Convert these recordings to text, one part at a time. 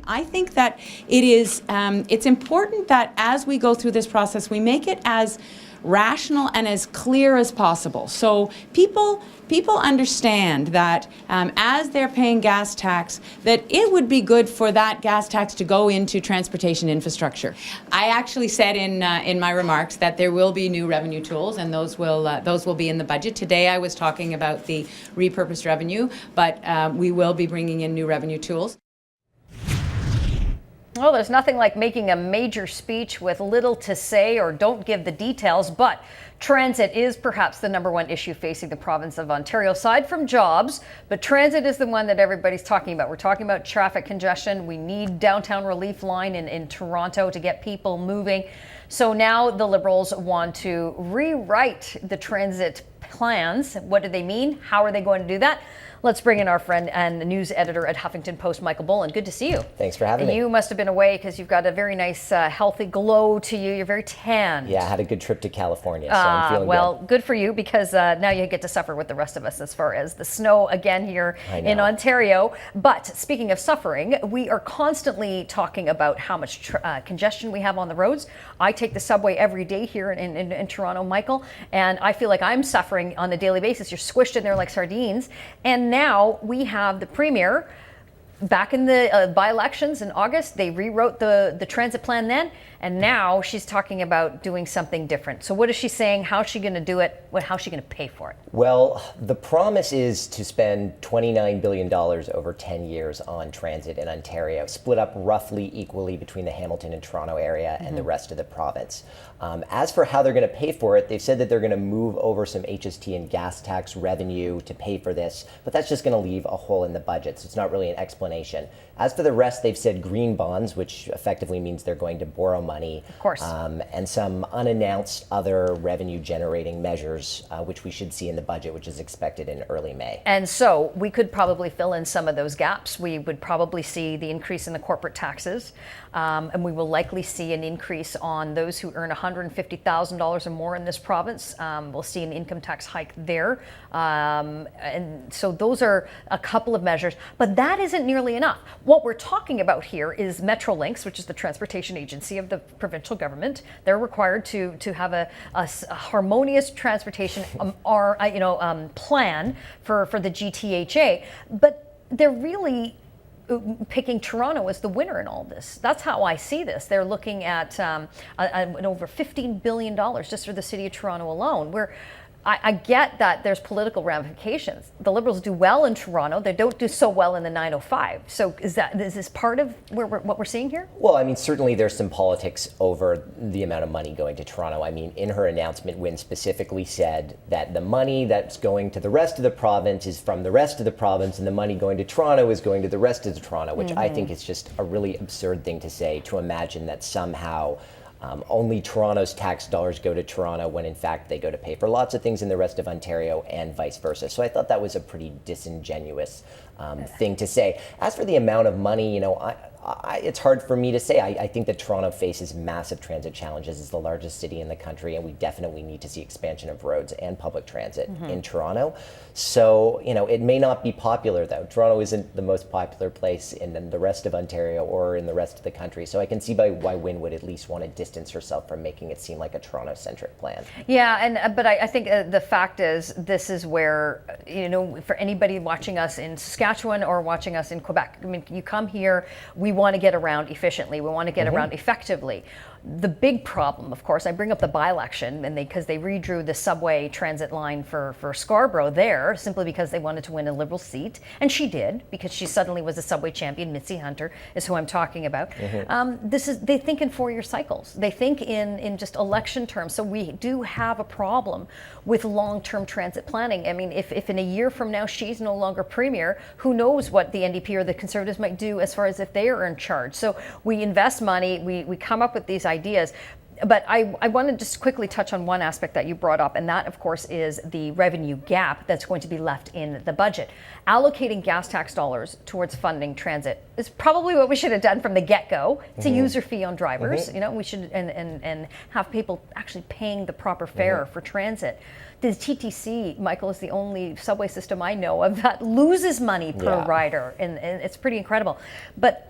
I think that it's important that as we go through this process, we make it as rational and as clear as possible. So people understand that as they're paying gas tax, that it would be good for that gas tax to go into transportation infrastructure. I actually said in my remarks that there will be new revenue tools, and those will be in the budget. Today I was talking about the repurposed revenue, but we will be bringing in new revenue tools. Well, there's nothing like making a major speech with little to say or don't give the details, but transit is perhaps the number one issue facing the province of Ontario, aside from jobs. But transit is the one that everybody's talking about. We're talking about traffic congestion. We need downtown relief line in Toronto to get people moving. So now the Liberals want to rewrite the transit plans. What do they mean? How are they going to do that? Let's bring in our friend and news editor at Huffington Post, Michael Boland. Good to see you. Thanks for having me. You must have been away because you've got a very nice, healthy glow to you. You're very tan. Yeah, I had a good trip to California, so I'm feeling good for you, because now you get to suffer with the rest of us as far as the snow again here in Ontario. But speaking of suffering, we are constantly talking about how much congestion we have on the roads. I take the subway every day here in Toronto, Michael, and I feel like I'm suffering on a daily basis. You're squished in there like sardines. And now we have the Premier. Back in the by-elections in August, they rewrote the transit plan then, and now she's talking about doing something different. So what is she saying? How is she going to do it? How is she going to pay for it? Well, the promise is to spend $29 billion over 10 years on transit in Ontario, split up roughly equally between the Hamilton and Toronto area and the rest of the province. As for how they're going to pay for it, they've said that they're going to move over some HST and gas tax revenue to pay for this, but that's just going to leave a hole in the budget, so it's not really an explanation. As for the rest, they've said green bonds, which effectively means they're going to borrow money. Of course. And some unannounced other revenue-generating measures, which we should see in the budget, which is expected in early May. And so we could probably fill in some of those gaps. We would probably see the increase in the corporate taxes, and we will likely see an increase on those who earn $150,000 or more in this province. We'll see an income tax hike there. And so those are a couple of measures, but that isn't nearly enough. What we're talking about here is Metrolinx, which is the transportation agency of the provincial government. They're required to have a harmonious transportation plan for the GTHA, but they're really picking Toronto as the winner in all this. That's how I see this. They're looking at over $15 billion just for the city of Toronto alone. I get that there's political ramifications. The Liberals do well in Toronto. They don't do so well in the 905. So is this part of what we're seeing here? Well, I mean, certainly there's some politics over the amount of money going to Toronto. I mean, in her announcement, Wynne specifically said that the money that's going to the rest of the province is from the rest of the province, and the money going to Toronto is going to the rest of Toronto, which I think is just a really absurd thing to say, to imagine that somehow only Toronto's tax dollars go to Toronto when in fact they go to pay for lots of things in the rest of Ontario and vice versa. So I thought that was a pretty disingenuous thing to say. As for the amount of money, it's hard for me to say. I think that Toronto faces massive transit challenges. It's the largest city in the country, and we definitely need to see expansion of roads and public transit in Toronto. So, it may not be popular, though. Toronto isn't the most popular place in the rest of Ontario or in the rest of the country. So I can see why Wynne would at least want to distance herself from making it seem like a Toronto-centric plan. Yeah, but I think the fact is, this is where, for anybody watching us in Saskatchewan or watching us in Quebec, I mean, you come here, we want to get around efficiently. We want to get around effectively. The big problem, of course, I bring up the by-election, and because they redrew the subway transit line for Scarborough there, simply because they wanted to win a Liberal seat, and she did, because she suddenly was a subway champion. Mitzi Hunter is who I'm talking about. They think in 4-year cycles. They think in just election terms. So we do have a problem with long-term transit planning. I mean, if in a year from now she's no longer premier, who knows what the NDP or the Conservatives might do as far as if they are in charge. So we invest money, we come up with these ideas, But I want to just quickly touch on one aspect that you brought up, and that, of course, is the revenue gap that's going to be left in the budget. Allocating gas tax dollars towards funding transit is probably what we should have done from the get-go. It's a user fee on drivers. You know, we should and have people actually paying the proper fare for transit. The TTC, Michael, is the only subway system I know of that loses money per rider, and it's pretty incredible. But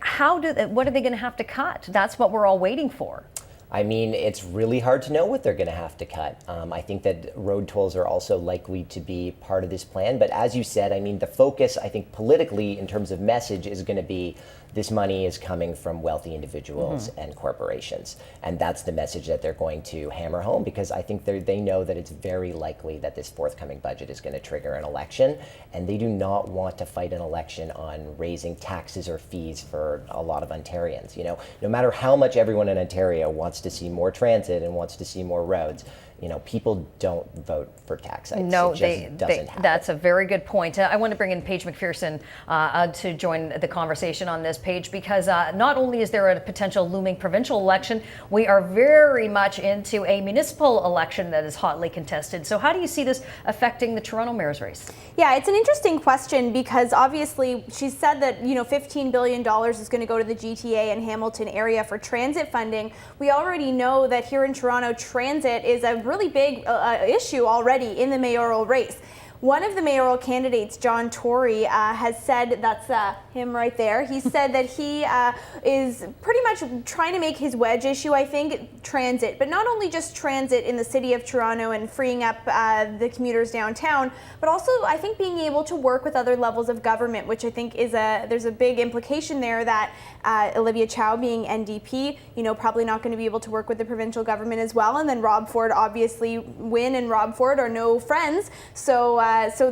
what are they going to have to cut? That's what we're all waiting for. I mean, it's really hard to know what they're going to have to cut. I think that road tolls are also likely to be part of this plan. But as you said, I mean, the focus, I think, politically, in terms of message, is going to be this money is coming from wealthy individuals and corporations. And that's the message that they're going to hammer home, because I think they know that it's very likely that this forthcoming budget is going to trigger an election. And they do not want to fight an election on raising taxes or fees for a lot of Ontarians. You know, no matter how much everyone in Ontario wants to see more transit and wants to see more roads, you know, people don't vote for tax hikes. No, it just doesn't happen. That's a very good point. I want to bring in Paige McPherson to join the conversation on this, Paige, because not only is there a potential looming provincial election, we are very much into a municipal election that is hotly contested. So how do you see this affecting the Toronto mayor's race? Yeah, it's an interesting question, because obviously she said that, you know, $15 billion is going to go to the GTA and Hamilton area for transit funding. We already know that here in Toronto, transit is a really big issue already in the mayoral race. One of the mayoral candidates, John Tory, has said, that's him right there, he said that he is pretty much trying to make his wedge issue, I think, transit. But not only just transit in the city of Toronto and freeing up the commuters downtown, but also I think being able to work with other levels of government, which I think is there's a big implication there that Olivia Chow, being NDP, you know, probably not going to be able to work with the provincial government as well. And then Rob Ford, obviously, Wynne and Rob Ford are no friends. So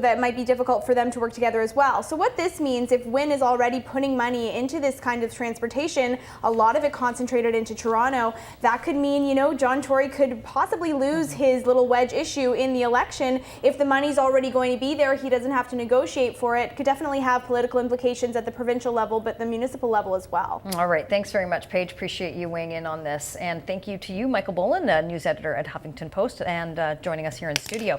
that might be difficult for them to work together as well. So what this means, if Wynne is already putting money into this kind of transportation, a lot of it concentrated into Toronto, that could mean, you know, John Tory could possibly lose his little wedge issue in the election. If the money's already going to be there, he doesn't have to negotiate for it. Could definitely have political implications at the provincial level, but the municipal level as well. All right, thanks very much, Paige. Appreciate you weighing in on this. And thank you to you, Michael Boland, news editor at Huffington Post, and joining us here in studio.